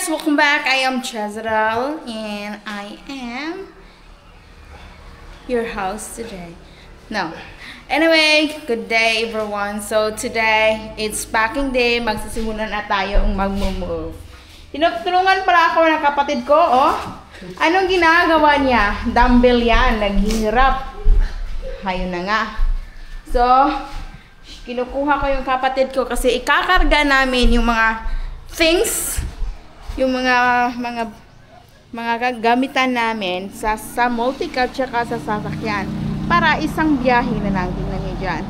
guys, welcome back. I am Jezreel and I am your host today. No. Anyway, good day everyone. So today, it's packing day. Magsisimulan na tayong mag-move. Tinutulungan pala ako ng kapatid ko, oh. Anong ginagawa niya? Dumbbell yan. Naghihirap. Ayun na nga. So, kinukuha ko yung kapatid ko kasi ikakarga namin yung mga things, yung mga gamitan namin sa multi-car tsaka sa sasakyan para isang biyahe na lang. Tingnan nyo dyan.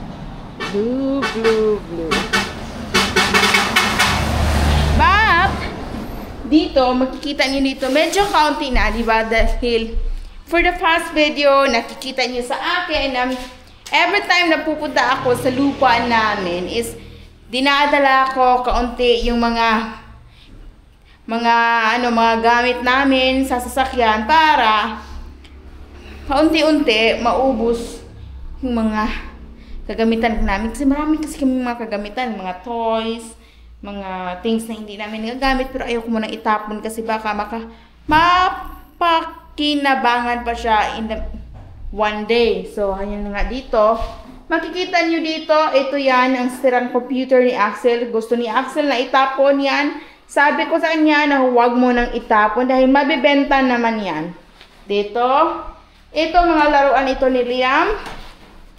Blue, blue, blue. But, dito, makikita nyo dito, medyo kaunti na, diba? Dahil, for the past video, nakikita nyo sa akin na every time na pupunta ako sa lupa namin is dinadala ko kaunti yung mga gamit namin sa sasakyan para kaunti-unti maubos yung mga kagamitan namin. Kasi marami kasi kami mga kagamitan, mga toys, mga things na hindi namin nagagamit, pero ayoko munang itapon kasi baka mapakinabangan pa siya in the one day. So, ayan nga dito. Makikita nyo dito, ito yan, ang sirang computer ni Axel. Gusto ni Axel na itapon yan. Sabi ko sa kanya na huwag mo nang itapon dahil mabibenta naman yan. Dito, ito mga laruan ito ni Liam.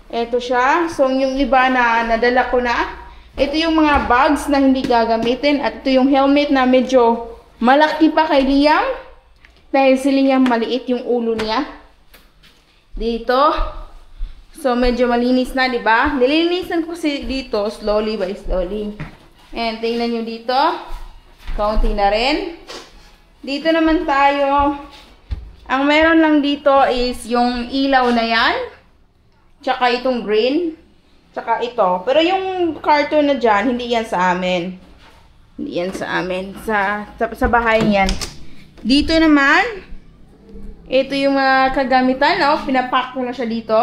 Ito siya. So, yung iba na nadala ko na. Ito yung mga bags na hindi gagamitin. At ito yung helmet na medyo malaki pa kay Liam. Dahil si Liam maliit yung ulo niya. Dito. So, medyo malinis na, diba? Nilinisan ko si dito, slowly by slowly. And, tingnan nyo dito. Kaunti na rin. Dito naman tayo. Ang meron lang dito is yung ilaw na yan. Tsaka itong green. Tsaka ito. Pero yung cartoon na dyan, hindi yan sa amin. Hindi yan sa amin. Sa bahay yan. Dito naman, ito yung mga kagamitan, no? Pinapack ko na siya dito.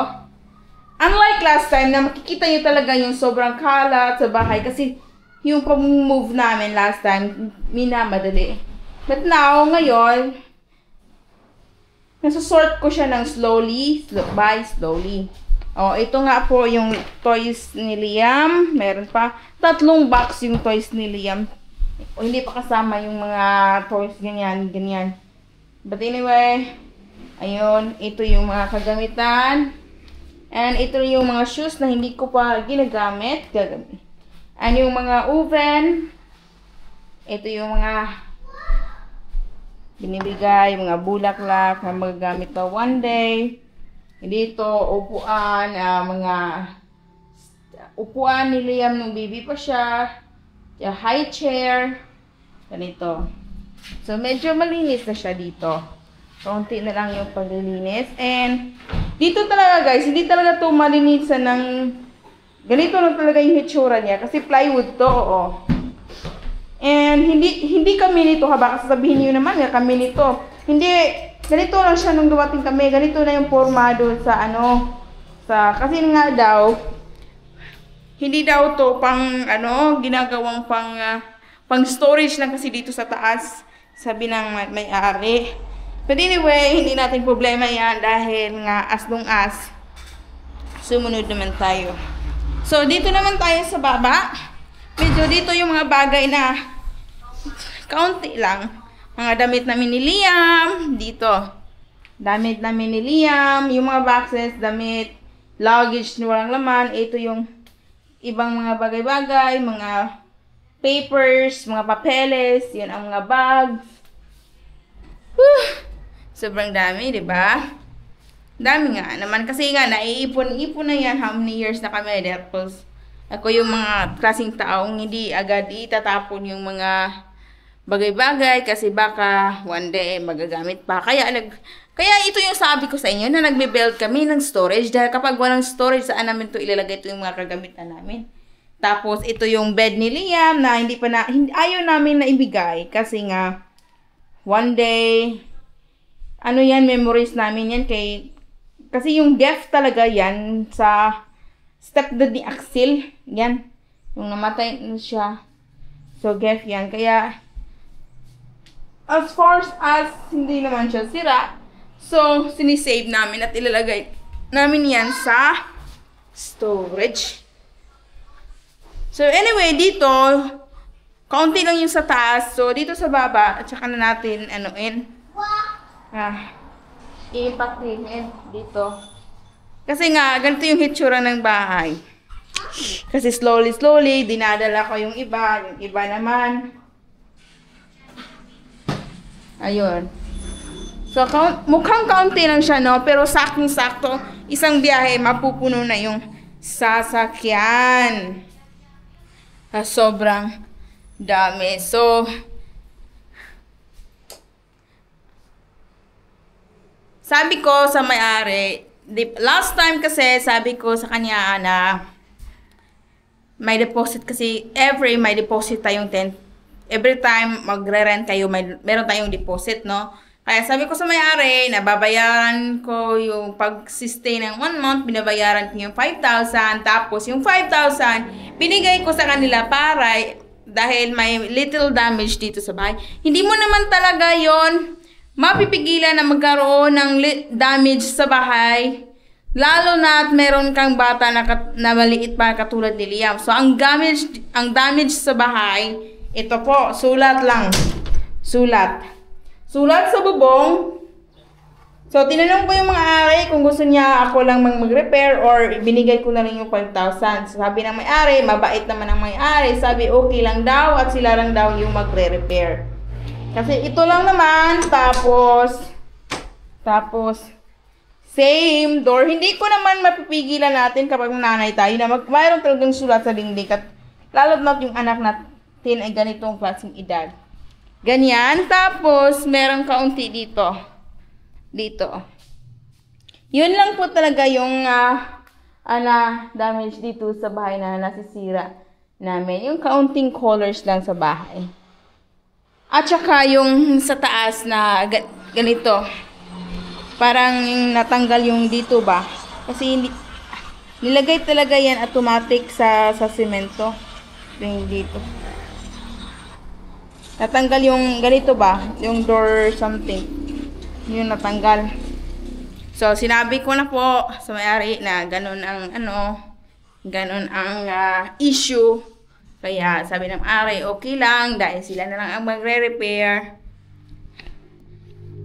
Unlike last time na makikita nyo talaga yung sobrang kalat sa bahay kasi yung pag-move namin last time, minamadali. But now, ngayon, nasasort ko siya ng slowly, slowly. Oh, ito nga po yung toys ni Liam. Meron pa. 3 box yung toys ni Liam. O, hindi pa kasama yung mga toys ganyan. But anyway, ayun, ito yung mga kagamitan. And ito yung mga shoes na hindi ko pa ginagamit. And yung mga oven. Ito yung mga binibigay, mga bulaklak na magagamit pa one day. Dito, upuan, mga upuan ni Liam nung baby pa siya. High chair. Ganito. So, medyo malinis na siya dito. Kaunti na lang yung paglilinis. And, dito talaga guys, hindi talaga ito malinisan ng ganito lang talaga yung hitsura niya. Kasi plywood to, oo. And, hindi kami nito, baka sasabihin niyo naman, kami nito. Hindi, ganito lang siya nung dumating kami. Ganito na yung formado sa kasi nga daw, hindi daw to pang, ginagawang pang storage lang kasi dito sa taas. Sabi ng may-ari. But anyway, hindi natin problema yan dahil nga as long as sumunod naman tayo. So, dito naman tayo sa baba. Medyo dito yung mga bagay na kaunti lang. Mga damit namin ni Liam. Dito. Damit namin ni Liam. Yung mga boxes, damit, luggage na walang laman. Ito yung ibang mga bagay-bagay, mga papers, mga papeles. Yan ang mga bags. Whew! Sobrang dami, di ba? Dami nga naman. Kasi nga, naiipon-ipon na yan. How many years na kami. Tapos, ako yung mga klaseng taong hindi agad itatapon yung mga bagay-bagay. Kasi baka one day magagamit pa. Kaya ito yung sabi ko sa inyo na nagbe-build kami ng storage. Dahil kapag walang storage, saan namin ito ilalagay ito yung mga kagamitan namin. Tapos, ito yung bed ni Liam na ayaw namin na ibigay. Kasi nga, one day, yan, memories namin yan kasi yung gift talaga yan sa stepdad ni Axel. Yan. Yung namatay na siya. So, gift yan. Kaya, as far as hindi naman siya sira, so sinisave namin at ilalagay namin yan sa storage. So anyway, dito kaunti lang yung sa taas. So dito sa baba, at saka na natin i-impactingin dito. Kasi nga ganito yung hitsura ng bahay. Kasi slowly dinadala ko yung iba naman. Ayun. So mukhang kaunti lang siya, no, pero saktong-sakto isang biyahe mapupuno na yung sasakyan. Sobrang dami. So sabi ko sa may-ari, last time kasi sabi ko sa kanya na may deposit kasi may deposit tayong 10. Every time magre-rent kayo, meron tayong deposit, no? Kaya sabi ko sa may-ari, nababayaran ko yung pag-stay ng 1 month, binabayaran ko yung 5,000, tapos yung 5,000, binigay ko sa kanila para, dahil may little damage dito sa bahay. Hindi mo naman talaga yon mapipigilan na magkaroon ng damage sa bahay. Lalo na at meron kang bata na maliit pa katulad ni Liam. So, ang damage sa bahay, ito po, sulat lang. Sulat sa bubong. So, tinanong ko yung mga ari kung gusto niya ako lang mag-repair or binigay ko na lang yung 5,000. So, sabi ng may-ari, mabait naman ang may-ari. Sabi, okay lang daw at sila lang daw yung magre-repair. Kasi ito lang naman, tapos, same door. Hindi ko naman mapipigilan natin kapag nanay tayo na mayroon talagang sulat sa dingding. At lalo na yung anak natin ay ganitong klaseng edad. Ganyan. Tapos, meron kaunti dito. Yun lang po talaga yung damage dito sa bahay na nasisira namin. Yung kaunting colors lang sa bahay. At saka yung sa taas na ganito. Parang natanggal yung dito ba. Kasi nilagay talaga yan automatic sa semento. Yung dito. Natanggal yung ganito ba? Yung door something. Yung natanggal. So, sinabi ko na po sa may-ari na ganun ang issue. Kaya sabi ng ari, okay lang dahil sila na lang ang magre-repair.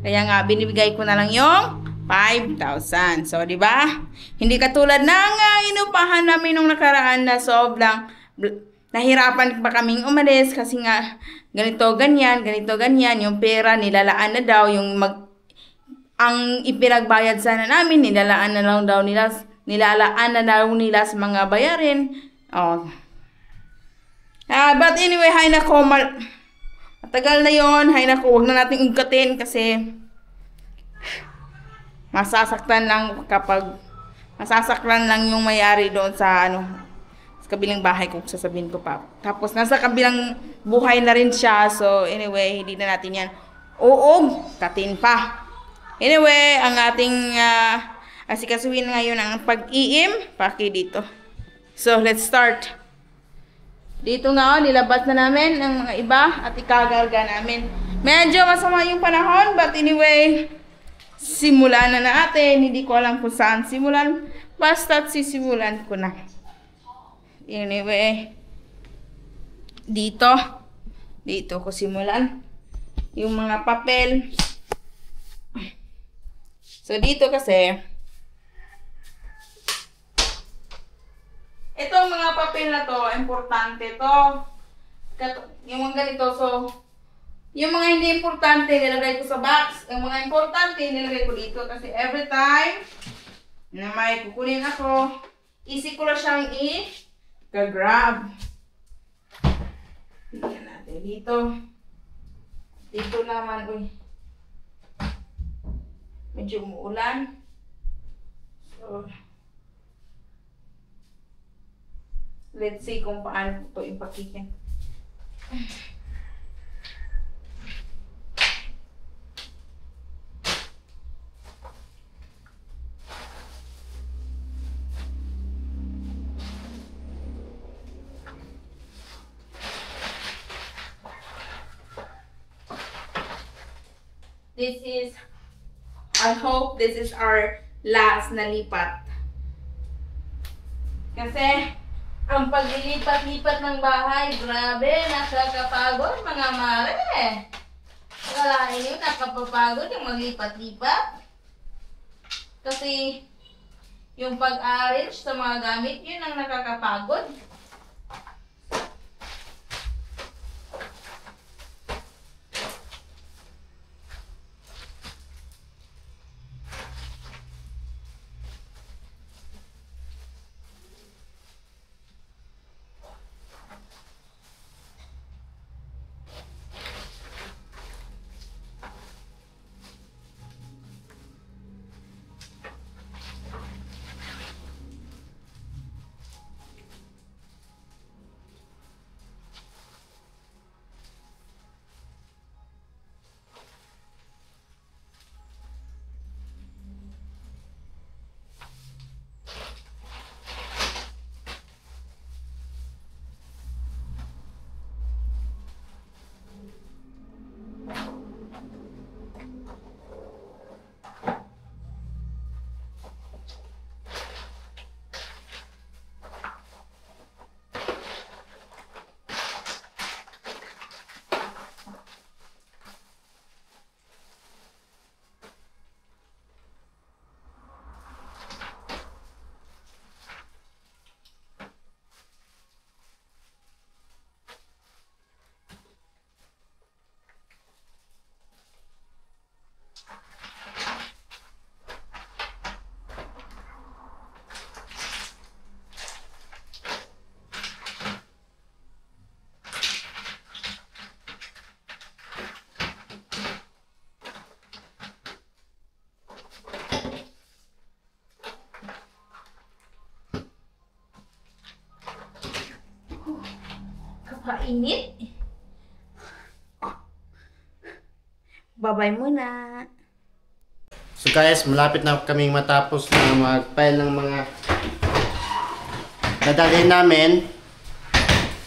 Kaya nga binibigay ko na lang yung 5,000. So, di ba? Hindi katulad ng inupahan namin nung nakaraan na sobrang nahirapan pa kaming umalis kasi nga ganito ganyan, yung pera nilalaan na daw ang ipinagbayad sana namin, nilalaan na daw nila sa mga bayarin. Oh. But anyway, hay nako, matagal na yon. Hay nako, huwag na natin ungkatin kasi masasaktan lang yung may-ari doon sa kabilang bahay kung sasabihin ko pa. Tapos nasa kabilang buhay na rin siya. So anyway, hindi na natin yan katin pa. Anyway, ang ating asikasuhin ngayon ang pag-iim. Paki dito. So let's start. Dito nga, nilabas na namin ang mga iba at ikagarga namin. Medyo masama yung panahon, but anyway, simulan na natin. Hindi ko alam kung saan simulan. Basta't sisimulan ko na. Anyway, dito ko simulan. Yung mga papel. So, dito kasi, itong mga papel na to, importante to. Yung mga ganito, so, yung mga hindi importante, nilagay ko sa box. Yung mga importante, nilagay ko dito. Kasi every time na may kukunin ako, easy ko na siyang i-grab. Tingnan natin dito. Dito naman, medyo umuulan. So, let's see kung paano ito ipakikin. this is, I hope this is our last na lipat. Kasi, ang paglilipat-lipat ng bahay, grabe, nakakapagod mga mare. Wala yun, nakapapagod yung maglipat-lipat. Kasi, yung pag-arrange sa mga gamit, yun ang nakakapagod. Kainit. Bye-bye muna. So guys, malapit na kaming matapos na mag-file ng mga nadalhin namin.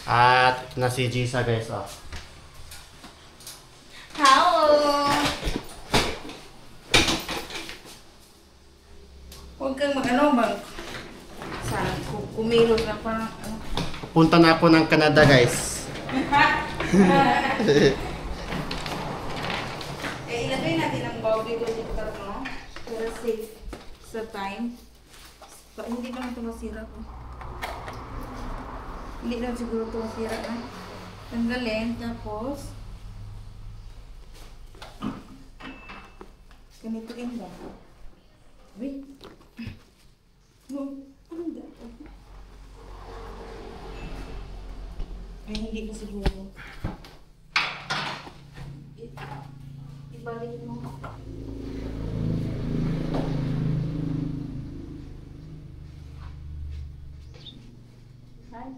At na si Gisa guys, oh. Hello! Huwag kang mag sana kumilos na parang Punta na ako ng Canada guys. Ilagay natin ang bawbi ko dito, no? Para safe sa time. Hindi naman ito masira ko. Hindi naman siguro ito masira na. Tanggalin, tapos ganito rin ba? Wait. No, anong gato? Ay, hindi na siguro. Ibalik mo. Hi.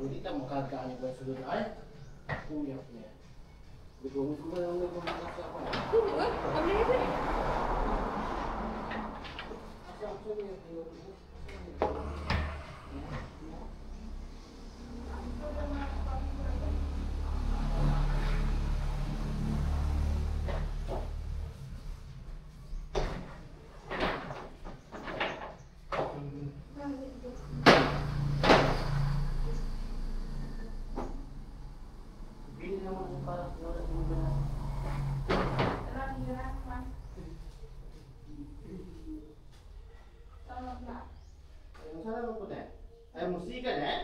Hindi ka makagaan yung sunod ay. Kuya niya. Bigong ko lang may pumunta sa ako. Hindi ba? Kami ito eh. Ay, musika na eh?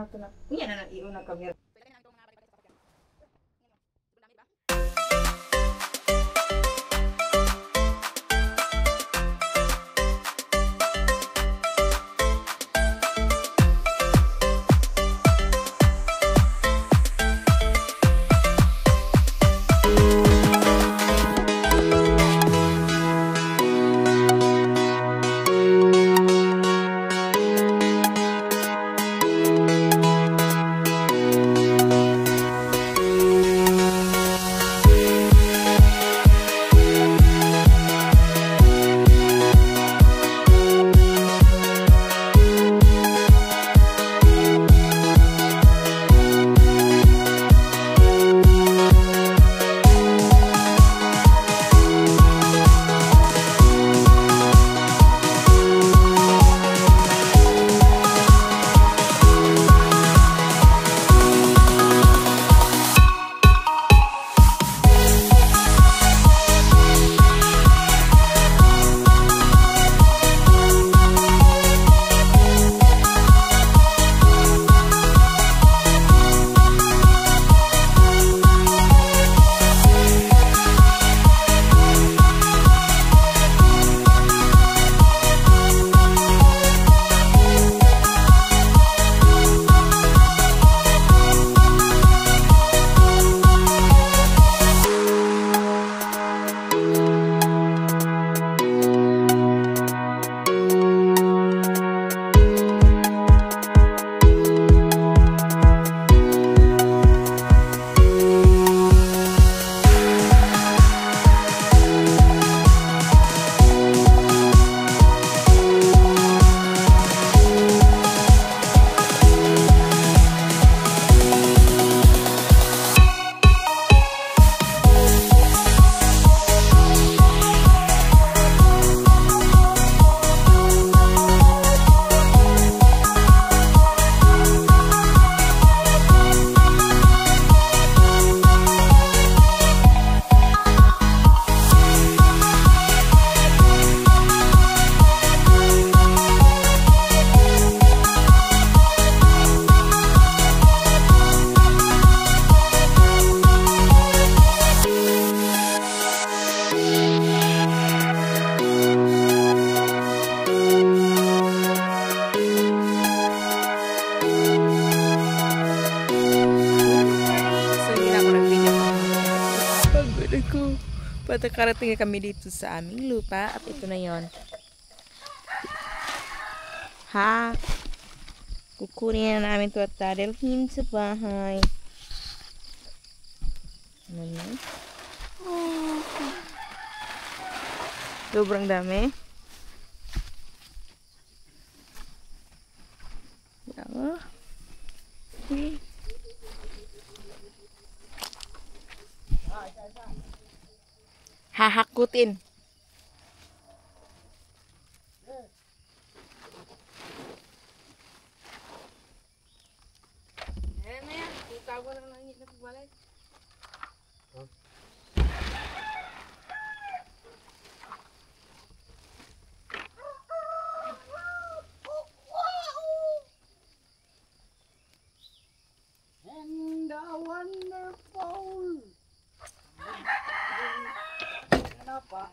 ito na. Yan na nag-iyon na kami. Nakarating kami dito sa aming lupa at ito na yon. Ha? Kukunin na namin ito at dadalhin sa bahay. Ano? Sobrang dami. Yawa. Hahakutin. And a wonderful. Kenapa?